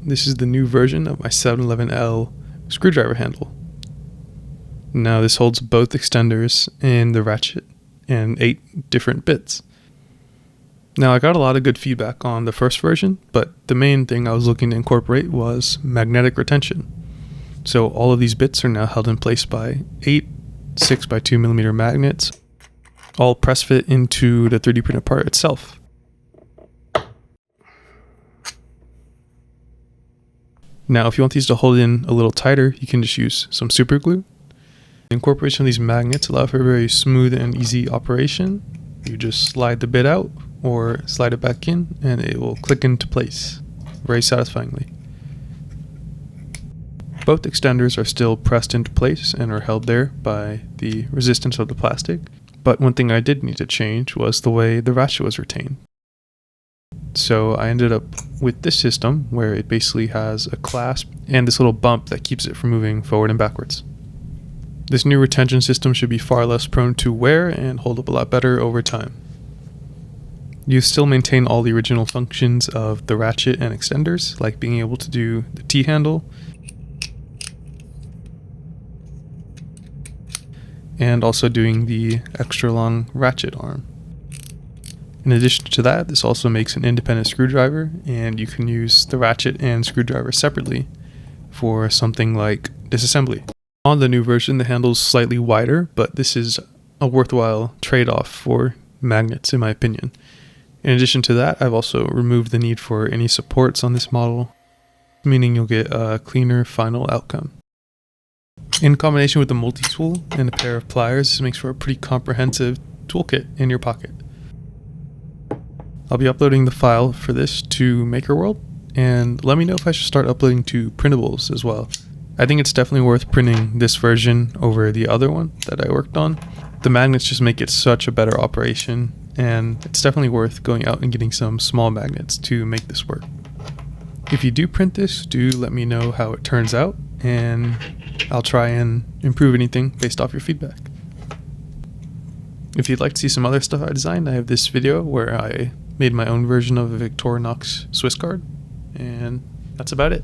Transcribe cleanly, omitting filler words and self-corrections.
this is the new version of my 711L screwdriver handle. Now this holds both extenders and the ratchet and 8 different bits. Now I got a lot of good feedback on the first version, but the main thing I was looking to incorporate was magnetic retention. So all of these bits are now held in place by 8 6x2mm magnets, all press fit into the 3D printed part itself. Now if you want these to hold in a little tighter, you can just use some super glue. The incorporation of these magnets allow for a very smooth and easy operation. You just slide the bit out or slide it back in and it will click into place very satisfyingly. Both extenders are still pressed into place and are held there by the resistance of the plastic, but one thing I did need to change was the way the ratchet was retained. So I ended up with this system where it basically has a clasp and this little bump that keeps it from moving forward and backwards. This new retention system should be far less prone to wear and hold up a lot better over time. You still maintain all the original functions of the ratchet and extenders, like being able to do the T-handle, and also doing the extra long ratchet arm. In addition to that, this also makes an independent screwdriver, and you can use the ratchet and screwdriver separately for something like disassembly. On the new version, the handle is slightly wider, but this is a worthwhile trade-off for magnets in my opinion. In addition to that, I've also removed the need for any supports on this model, meaning you'll get a cleaner final outcome. In combination with the Multitool and a pair of pliers, this makes for a pretty comprehensive toolkit in your pocket. I'll be uploading the file for this to MakerWorld, and let me know if I should start uploading to printables as well. I think it's definitely worth printing this version over the other one that I worked on. The magnets just make it such a better operation, and it's definitely worth going out and getting some small magnets to make this work. If you do print this, do let me know how it turns out, and I'll try and improve anything based off your feedback. If you'd like to see some other stuff I designed, I have this video where I made my own version of a Victorinox Swiss card, and that's about it.